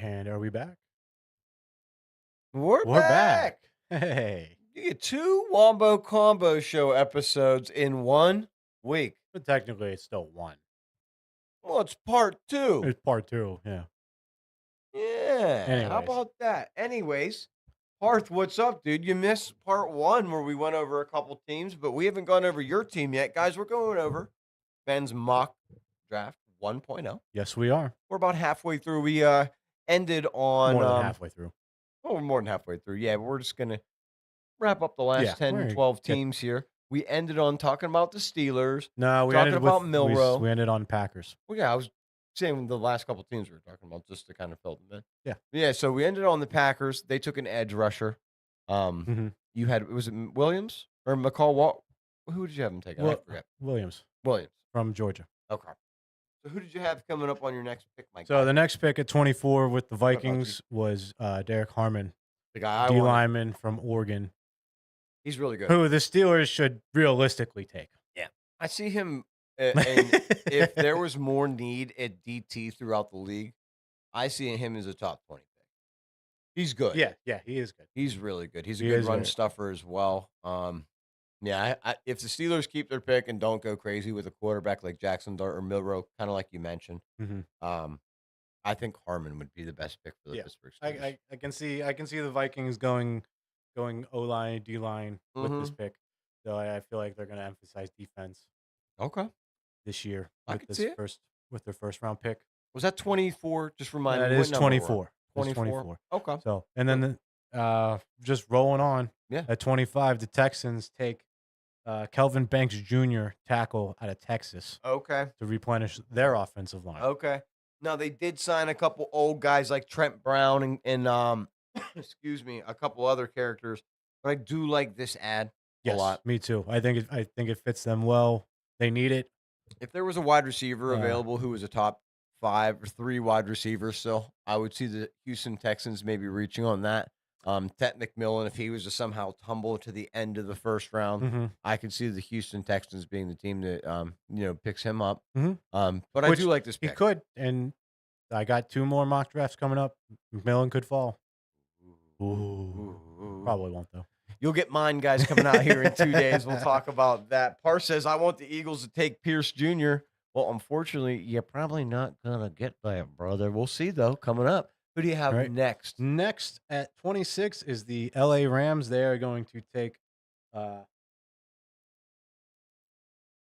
And are we back? We're We're back. back. Hey. You get two Wombo Combo Show episodes in 1 week. But technically, it's still one. Well, it's part two. It's part two. Yeah. Yeah, how Anyways. about that? Anyways, Parth, what's up, dude? You missed part one where we went over a couple teams, but we haven't gone over your team yet. Guys, we're going over Ben's mock draft 1.0. Yes, we are. We're about halfway through. We ended on, More than halfway through. well, we're more than halfway through. Yeah, but we're just going to wrap up the last Yeah. 10, We're 12 get, teams here. We ended on talking about the Steelers, no, we talking ended with about Milrow. we ended on Packers. Well, yeah, I was saying the last couple teams we were talking about just to kind of fill them in. Yeah. Yeah, so we ended on the Packers. They took an edge rusher. Mm-hmm. You had was it Williams or McCall? Who did you have him taking? I forget. Williams Williams from Georgia. Okay. So who did you have coming up on your next pick, Mike? So the next pick at 24 with the about you? Vikings was Derek Harmon, The guy I D wanted. lineman from Oregon, He's really good. who the Steelers should realistically take. Yeah, I see him. And if there was more need at DT throughout the league, I see him as a top 20 pick. He's good. Yeah, he is good. He's really good. He's a He good is run good. stuffer as well. Yeah, if the Steelers keep their pick and don't go crazy with a quarterback like Jackson Dart or Milrow, kind of like you mentioned, Mm-hmm. I think Harmon would be the best pick for the Yeah, Pittsburgh Steelers. I can see the Vikings going O line, D line with this Mhm. pick. So I feel like they're going to emphasize defense Okay, this year I with could see this it. with their first round pick. Was that 24? Just remind That me what is number we're on. 24. It's 24. 24. Okay. So and then just rolling on Yeah. at 25, the Texans take Kelvin Banks Jr. tackle out of Texas Okay. to replenish their offensive line. Okay. Now they did sign a couple old guys like Trent Brown and excuse me, a couple other characters, but I do like this ad a Yes, lot. me too. I think it fits them well. They need it. If there was a wide receiver Uh, available who was a top 5 or 3 wide receiver still, I would see the Houston Texans maybe reaching on that. Tet McMillan, if he was to somehow tumble to the end of the first round, mhm, I could see the Houston Texans being the team that picks him up. mhm. But I Which do like this he pick. could, and I got 2 more mock drafts coming up. McMillan could fall. Ooh, Ooh. probably won't though. You'll get mine, guys, coming out here in 2 days. We'll talk about that. Parr says, I want the Eagles to take Pierce Jr. Well, unfortunately, you're probably not going to get that, brother. We'll see, though, coming up. Who do you have Right. next? Next at 26 is the LA Rams. They are going to take uh,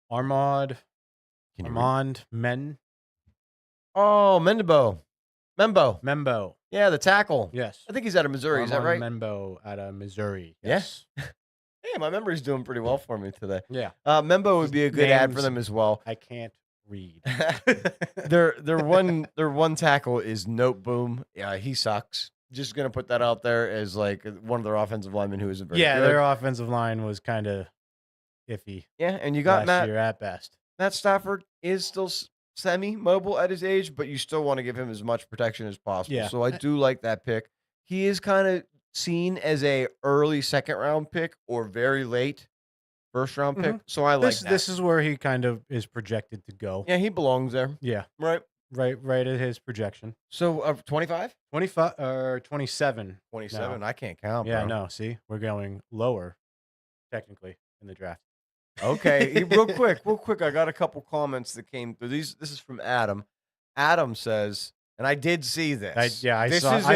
Armand Can you read? Armand Men Oh, Membo. Membo. Yeah, the tackle. Yes, I think he's out of Missouri. Is that right? Armand Membo out of Missouri. Yeah. Yes. Hey, my memory's doing pretty well for me today. Yeah. Membo would be a good ad for Names them as well. I can't read. Their one tackle is Note Boom. Yeah, he sucks. Just gonna put that out there as like one of their offensive linemen who isn't very Yeah, good. their offensive line was kind of iffy Yeah, and you got last year at best. Matt Stafford is still semi-mobile at his age, but you still want to give him as much protection as possible. Yeah. So I do like that pick. He is kind of seen as a early second round pick or very late first round pick. Mhm. So I like that. This is where he kind of is projected to go. Yeah, he belongs there. Yeah, Right. right at his projection. So 25? 25 or 27. 27. No. I can't count, Yeah, bro. no, see? We're going lower technically in the draft. Okay, real quick. I got a couple comments that came through. This is from Adam. Adam says, and I did see this. I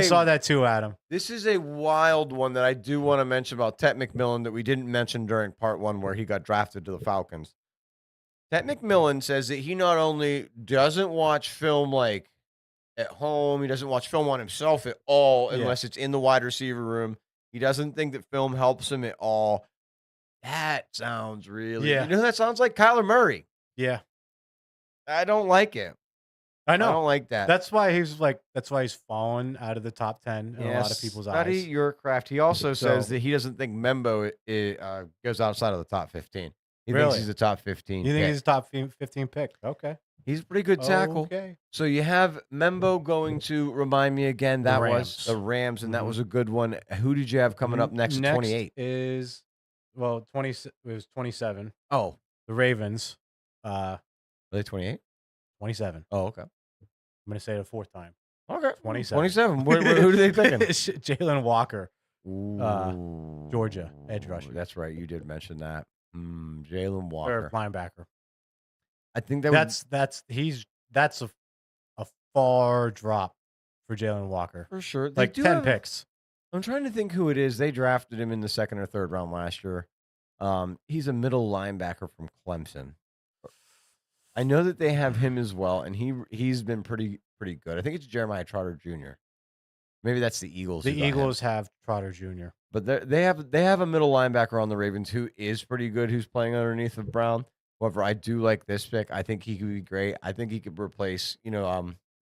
saw that too, Adam. This is a wild one that I do want to mention about Tet McMillan that we didn't mention during part one where he got drafted to the Falcons. Tet McMillan says that he not only doesn't watch film like at home, he doesn't watch film on himself at all Yeah. unless it's in the wide receiver room. He doesn't think that film helps him at all. That sounds really, Yeah. you know, that sounds like Kyler Murray. Yeah, I don't like it. I I know. don't like that. That's why he's fallen out of the top 10 in a lot of people's study eyes. your craft. He also says So- that he doesn't think Membo goes outside of the top 15. He thinks Really? he's a top 15 You think pick. he's a top 15 pick? Okay. He's a pretty good tackle. Okay. So you have Membo going to remind me again. That was Rams. the Rams, and that Mhm. was a good one. Who did you have coming up next at 28? Is 20 it was 27. Oh, The Ravens are they 28? 27. Oh, okay. I'm going to say it a fourth time. Okay, 27. 27. Who do they picking? Jalen Walker, uh, Georgia edge Ooh, rusher that's right. You did mention that. Jalen or Walker. linebacker. I think that would That's a far drop for Jalen Walker. for sure. They Like do 10 have. picks. I'm trying to think who it is. They drafted him in the second or third round last year. He's a middle linebacker from Clemson. I know that they have him as well, and he's been pretty good. I think it's Jeremiah Trotter Jr. Maybe that's the Eagles The who got him. Eagles have Trotter Jr. But they have a middle linebacker on the Ravens who is pretty good, who's playing underneath of Brown. However, I do like this pick. I think he could be great. I think he could replace,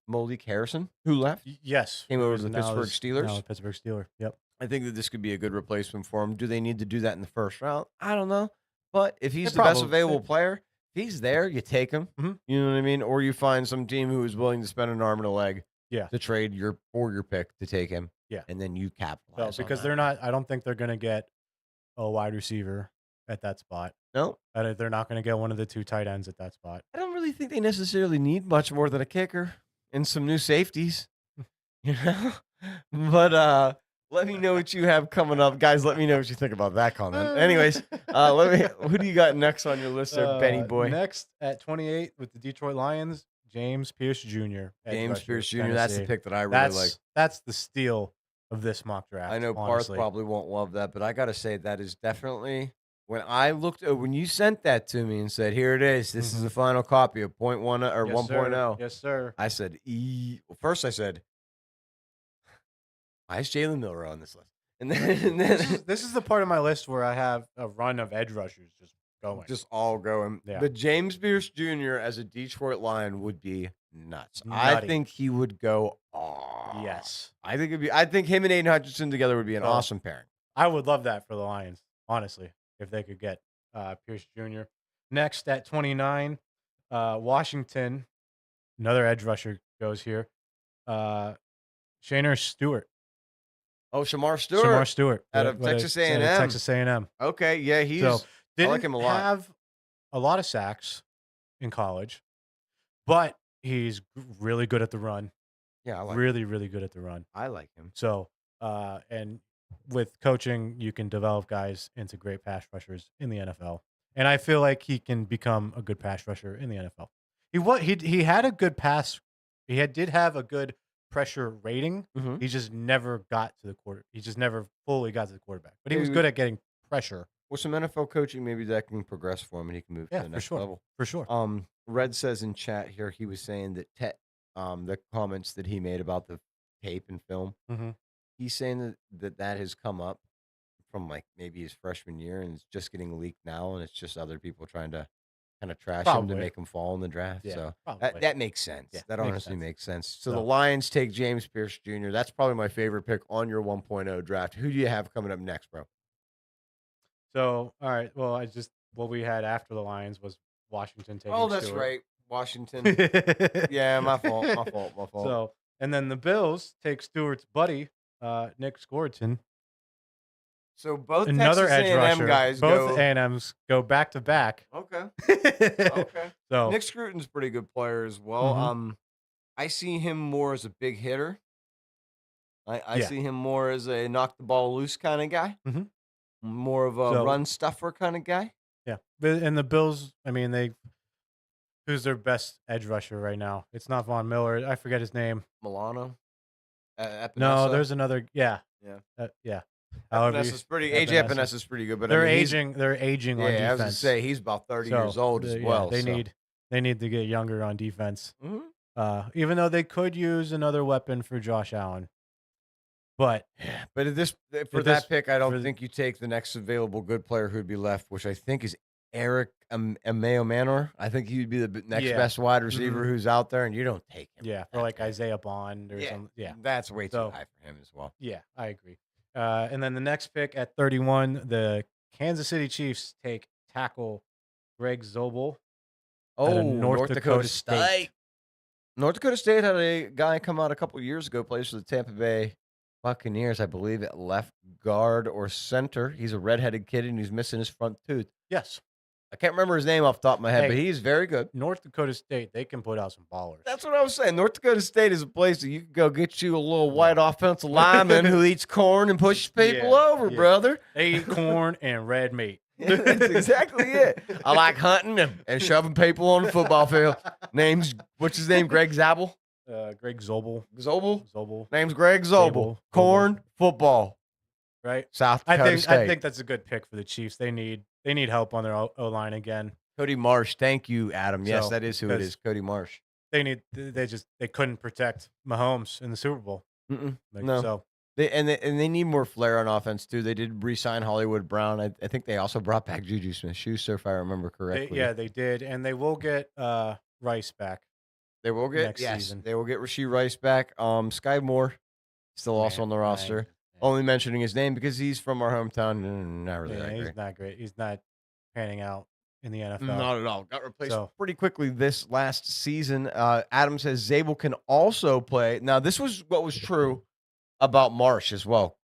Malik Harrison, who left, Yes, came over to who's the now Pittsburgh now a Steelers. Pittsburgh Steeler. Yep. I think that this could be a good replacement for him. Do they need to do that in the first round? I don't know. But if he's They the best probably available player, if he's there, you take him. Mhm. You know what I mean? Or you find some team who is willing to spend an arm and a leg Yeah. to trade your pick to take him. Yeah. And then you So, capitalize on because that. they're not I don't think they're gonna get a wide receiver at that spot. No, They're not gonna get one of the 2 tight ends at that spot. I don't really think they necessarily need much more than a kicker and some new safeties, you know? But let me know what you have coming up. Guys, let me know what you think about that comment. Anyways, who do you got next on your list there, Benny boy? Next at 28 with the Detroit Lions, James Pierce Jr. edge James rusher, Pierce Jr. That's the Tennessee. pick that I really like. That's the steal of this mock draft. I know honestly. Parth probably won't love that, but I got to say that is definitely when you sent that to me and said, "Here it is. This is the final copy of 0.1 or Yes, 1.0." Yes, sir. I said, first I said, why is Jalen Miller on this list? And then This is the part of my list where I have a run of edge rushers just going. just all going. Yeah. But James Pierce Jr. as a Detroit Lion would be nuts. I Nutty. think he would go. Yes. I think him and Aiden Hutchinson together would be an Oh. awesome pairing. I would love that for the Lions, honestly, if they could get Pierce Jr. Next at 29, Washington, another edge rusher goes here. Shaner Stewart. Oh, Shamar Stewart. Shamar Stewart. out of Texas A&M. Texas A&M. Okay, yeah, he's. So I didn't like him a lot. have a lot of sacks in college, but he's really good at the run. Yeah, I like. Really, really good at the run. I like him. So, and with coaching, you can develop guys into great pass rushers in the NFL. And I feel like he can become a good pass rusher in the NFL. He had a good pass. Did have a good pressure rating. Mhm. He just never got to the quarter. He just never fully got to the quarterback. But he was good at getting pressure. With some NFL coaching, maybe that can progress for him and he can move to the next level. For sure. Red says in chat here, he was saying that the comments that he made about the tape and film, Mhm. he's saying that has come up from like maybe his freshman year and it's just getting leaked now, and it's just other people trying to kind of trash him to Probably. make him fall in the draft. Yeah, so probably. that makes sense. Yeah, that makes honestly sense. makes sense. So So- the Lions take James Pierce Jr. That's probably my favorite pick on your 1.0 draft. Who do you have coming up next, bro? So, all right. Well, what we had after the Lions was Washington taking Oh, that's Stewart. right. Washington. Yeah, my fault. My fault. So, and then the Bills take Stewart's buddy, Nick Scourton. So both Another Texas edge A&M rusher. guys Both go. A&Ms go back to back. Okay. Okay. So, Nick Scruton's a pretty good player as well. Mhm. I see him more as a big hitter. I Yeah. see him more as a knock the ball loose kind of guy. Mhm. More of a So- run stuffer kind of guy. yeah. And the Bills, I mean, who's their best edge rusher right now? It's not Von Miller. I forget his name. Milano. No, Epinesa. there's another. Yeah. Yeah. Yeah. However, Epinesa's pretty. AJ Epinesa. Epinesa's pretty good, but They're I mean, he's- aging. They're aging on Yeah, defense. I was gonna say he's about 30 So, years old as yeah, well. They so. need to get younger on defense. Mhm. Even though they could use another weapon for Josh Allen, but But for At that this- pick, I don't for the- think you take the next available good player who'd be left, which I think is Eric Ameo Manor. I think he'd be the next Yeah. best wide receiver who's out there, and you don't take him. yeah, for like Isaiah Bond or something. Yeah, that's way too So- high for him as well. yeah, I agree. And then the next pick at 31, the Kansas City Chiefs take tackle Greg Zobel. Oh, North Dakota State. North Dakota State had a guy come out a couple years ago, plays for the Tampa Bay Buccaneers, I believe, at left guard or center. He's a redheaded kid, and he's missing his front tooth. Yes, I can't remember his name off the top of my head, but Hey, he's very good. North Dakota State, they can put out some ballers. That's what I was saying. North Dakota State is a place that you can go get you a little white Yeah. offensive lineman who eats corn and pushes people Yeah, over, yeah. brother. They eat corn and red meat. That's exactly it. I like hunting and shoving people on the football field. What's his name? Greg Zabel? Greg Zobel. Zobel? Name's Greg Zobel. Zabel. Corn, football, Right? South I Dakota think State. I think that's a good pick for the Chiefs. They need help on their O-line again. Cody Marsh. Thank you, Adam. Yes, So, that is who it because is. Cody Marsh. They couldn't protect Mahomes in the Super Bowl. No. So They need more flair on offense too. They did re-sign Hollywood Brown. I think they also brought back Juju Smith-Schuster, if I remember correctly. they did, and they will get Rice back. They will get next season. They will get Rashee Rice back. Sky Moore still also on the roster. Only mentioning his name because he's from our hometown. Not really that great. He's not great. He's not panning out in the NFL. Not at all. Got replaced pretty quickly this last season. Adam says Zabel can also play. Now, this was what was true about Marsh as well.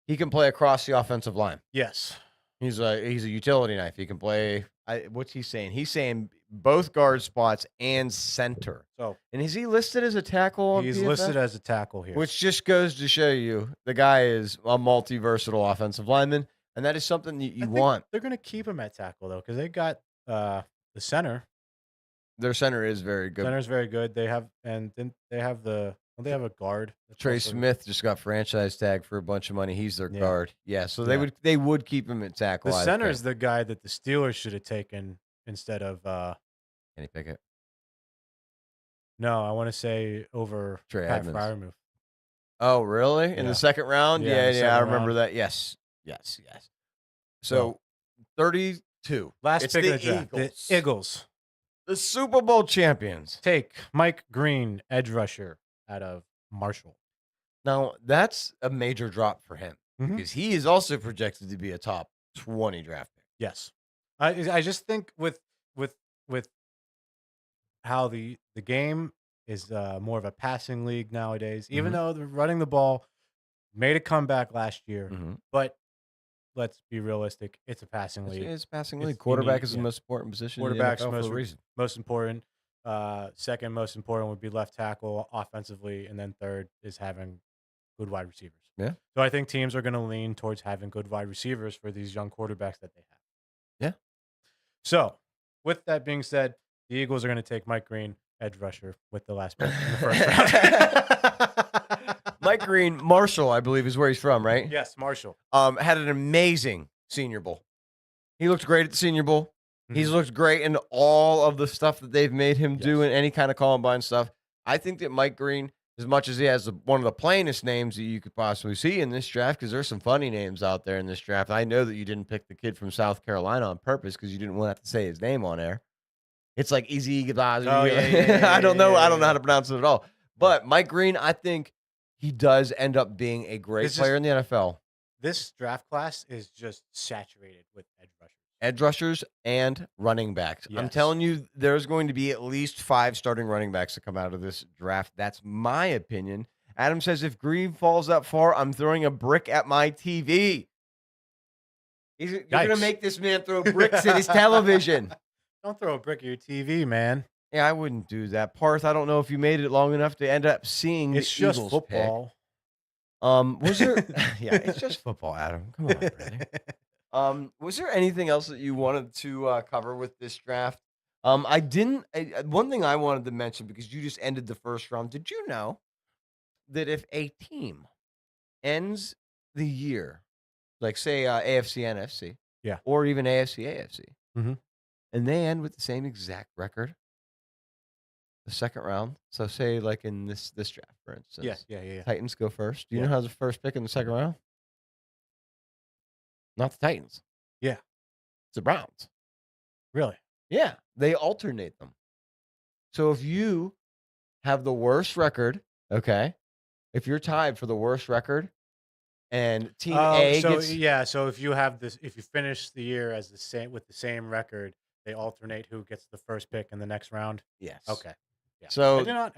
He can play across the offensive line. Yes. He's a utility knife. He can play. What's he saying? He's saying both guard spots and center. And is he listed as a tackle on He's PFF? listed as a tackle here. Which just goes to show you the guy is a multi-versatile offensive lineman, and that is something you want. They're going to keep him at tackle, though, because they got the center. Their center is very good. Center's very good. They have a guard. Trey Smith just got franchise tag for a bunch of money. He's their guard. Yeah, so Yeah. they would keep him at tackle. The center is the guy that the Steelers should have taken instead of Kenny Pickett. No, I want to say over Trey Pat Edmonds. Freiermuth. Oh, really? In the second round? Yeah, I remember that. Yes. So 32. Last It's pick the of the draft. Eagles. The Eagles. The Super Bowl champions. Take Mike Green, edge rusher, out of Marshall. Now, that's a major drop for him because he is also projected to be a top 20 draft pick. Yes. I just think with how the game is more of a passing league nowadays, even though they're running the ball made a comeback last year, but let's be realistic, it's a passing league. It's a passing league. Quarterback is the most important position in the NFL for a reason. Most important. Second most important would be left tackle offensively, and then third is having good wide receivers. Yeah. So I think teams are going to lean towards having good wide receivers for these young quarterbacks that they have. Yeah. So with that being said, the Eagles are going to take Mike Green, edge rusher, with the last pick in the first round. Mike Green, Marshall, I believe, is where he's from, right? Yes, Marshall. Had an amazing Senior Bowl. He looked great at the Senior Bowl. He's looked great in all of the stuff that they've made him do in any kind of Columbine stuff. I think that Mike Green, as much as he has one of the plainest names that you could possibly see in this draft, because there's some funny names out there in this draft. I know that you didn't pick the kid from South Carolina on purpose because you didn't want to have to say his name on air. It's like Easy Iguodala. I don't know how to pronounce it at all. But Mike Green, I think he does end up being a great player in the NFL. This draft class is just saturated with edge rushers. Edge rushers and running backs. Yes. I'm telling you, there's going to be at least 5 starting running backs to come out of this draft. That's my opinion. Adam says, if Green falls that far, I'm throwing a brick at my TV. You're going to make this man throw bricks at his television. Don't throw a brick at your TV, man. Yeah, I wouldn't do that. Parth, I don't know if you made it long enough to end up seeing it's the just Eagles football. Pick. Was there? Yeah, it's just football, Adam. Come on, brother. Was there anything else that you wanted to cover with this draft? I didn't. One thing I wanted to mention, because you just ended the first round. Did you know that if a team ends the year, like say AFC, NFC, or even AFC, AFC, and they end with the same exact record, the second round. So say like in this draft, for instance. Yeah. Titans go first. Do you know how's the first pick in the second round? Not the Titans. Yeah. It's the Browns. Really? Yeah. They alternate them. So if you have the worst record, okay, if you're tied for the worst record and team A gets... So if you have this, if you finish the year as with the same record, they alternate who gets the first pick in the next round. Yes. Okay. Yeah. So I was not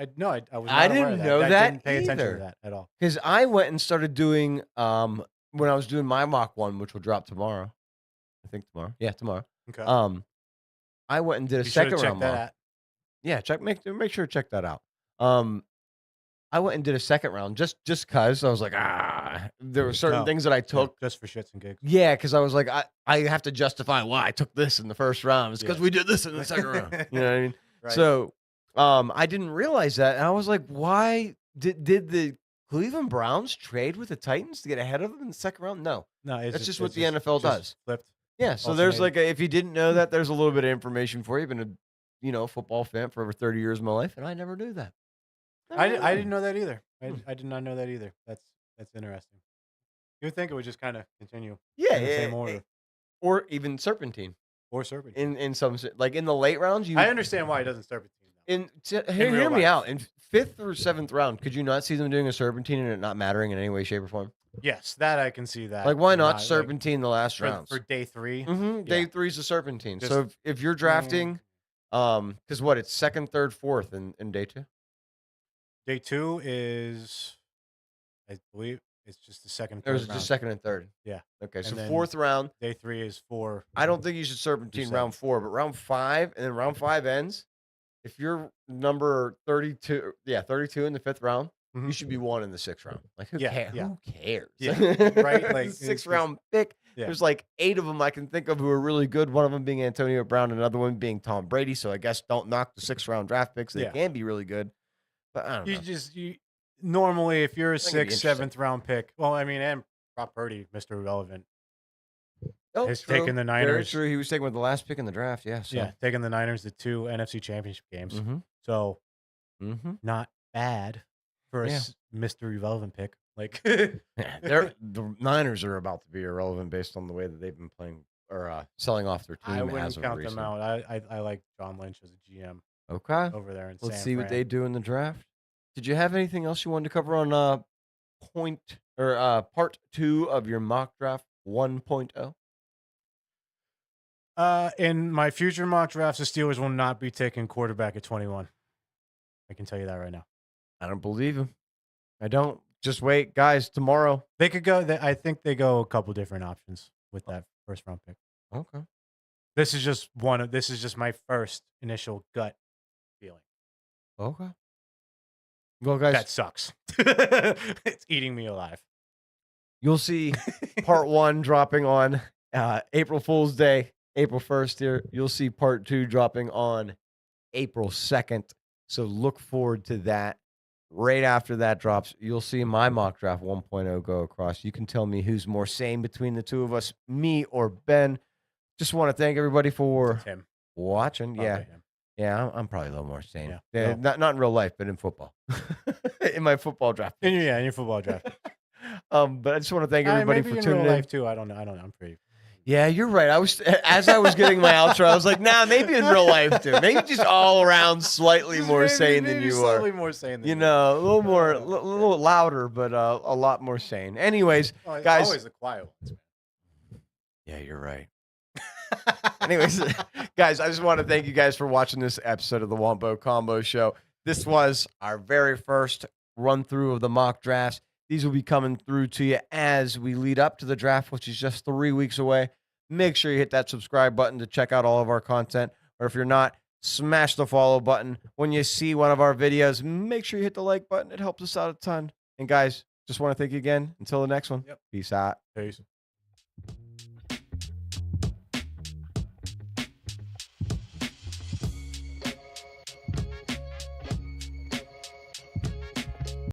I aware didn't of know I that didn't pay attention either. to that at all. Because I went and started doing when I was doing my mock one, which will drop tomorrow. I think tomorrow. Yeah, tomorrow. Okay. I went and did a You should have second round checked that mock. out. Yeah, make sure to check that out. I went and did a second round just cause I was like, there were certain No, things that I yeah, took. just for shits and gigs. Yeah, because I was like, I have to justify why I took this in the first round. It's because Yeah. we did this in the second round. You know what I mean? Right. So, I didn't realize that, and I was like, why did the Cleveland Browns trade with the Titans to get ahead of them in the second round? No, No, that's just what the NFL just does. flipped. Yeah, so there's Alternated. if you didn't know that, there's a little bit of information for you. Been a football fan for over 30 years of my life, and I never knew that. I didn't know that either. Hmm. I did not know that either. That's interesting. You would think it would just kind of continue Yeah, in the same order or even serpentine or serpentine. in some like in the late rounds. I understand why it doesn't serpentine though. Hear real me life. out. In fifth or seventh round, could you not see them doing a serpentine and it not mattering in any way, shape, or form? Yes, that I can see that. Like, why not Like, serpentine the last rounds? for day 3? Day 3 is a serpentine. Just- So if you're drafting, because what it's second, third, fourth in day 2. Day 2 is, I believe, it's just the second. There's Third round. just second and third. Yeah. Okay, so And then fourth round. Day 3 is 4. I don't think you should serpentine seven. round 4, but round 5, and then round 5 ends. If you're number 32, 32 in the 5th round, you Mhm. should be 1 in the 6th round. Like, who Yeah, cares? yeah. Who cares? Yeah, right? Like, The it's 6th round pick. Yeah. There's like 8 of them I can think of who are really good. One of them being Antonio Brown, another one being Tom Brady. So I guess don't knock the 6th round draft picks. They Yeah. can be really good, but I don't know. You normally, if you're a think it'd be 6th, 7th round pick, well, I mean, and Brock Purdy, Mr. Irrelevant, Oh, has true. taken the Very Niners. true. He was taken with the last pick in the draft. Yeah. So. Yeah, taking the Niners to 2 NFC Championship games. Mm-hmm. So Mm-hmm. not bad for a Yeah. Mr. Irrelevant pick. Like, Yeah, the Niners are about to be irrelevant based on the way that they've been playing or selling off their team I as wouldn't of count recent. them out. I like John Lynch as a GM Okay, over there in let's San see what Fran. they do in the draft. Did you have anything else you wanted to cover on part 2 of your mock draft 1.0? In my future mock drafts, the Steelers will not be taking quarterback at 21. I can tell you that right now. I don't believe him. I don't. Just wait, guys. Tomorrow. They could go. I think they go a couple different options with that first round pick. Okay. This is just This is just my first initial gut feeling. Okay. Well, guys, That sucks. It's eating me alive. you'll see part 1 dropping on April Fool's Day, April 1st here. You'll see part 2 dropping on April 2nd. So look forward to that. Right after that drops, you'll see my mock draft 1.0 go across. You can tell me who's more sane between the two of us, me or Ben. Just want to thank everybody for It's him. watching. Probably Yeah. him. Yeah, I'm probably a little more sane. Yeah. Yeah, No. not in real life, but in football. In my football draft. In your football draft. But I just want to thank everybody Maybe for in tuning real in. life too. I don't know. I'm pretty. Yeah, you're right. As I was getting my outro, I was like, nah, maybe in real life too. Maybe just all around slightly more sane than you slightly are. more sane than You know, a little more, a little louder, but a lot more sane. Anyways, Oh, it's guys. always the quiet ones. Yeah, you're right. Anyways, guys, I just want to thank you guys for watching this episode of the Wombo Combo Show. This was our very first run through of the mock drafts. These will be coming through to you as we lead up to the draft, which is just 3 weeks away. Make sure you hit that subscribe button to check out all of our content. Or if you're not, smash the follow button. When you see one of our videos, make sure you hit the like button. It helps us out a ton. And guys, just want to thank you again. Until the next one. Yep. Peace out. Peace.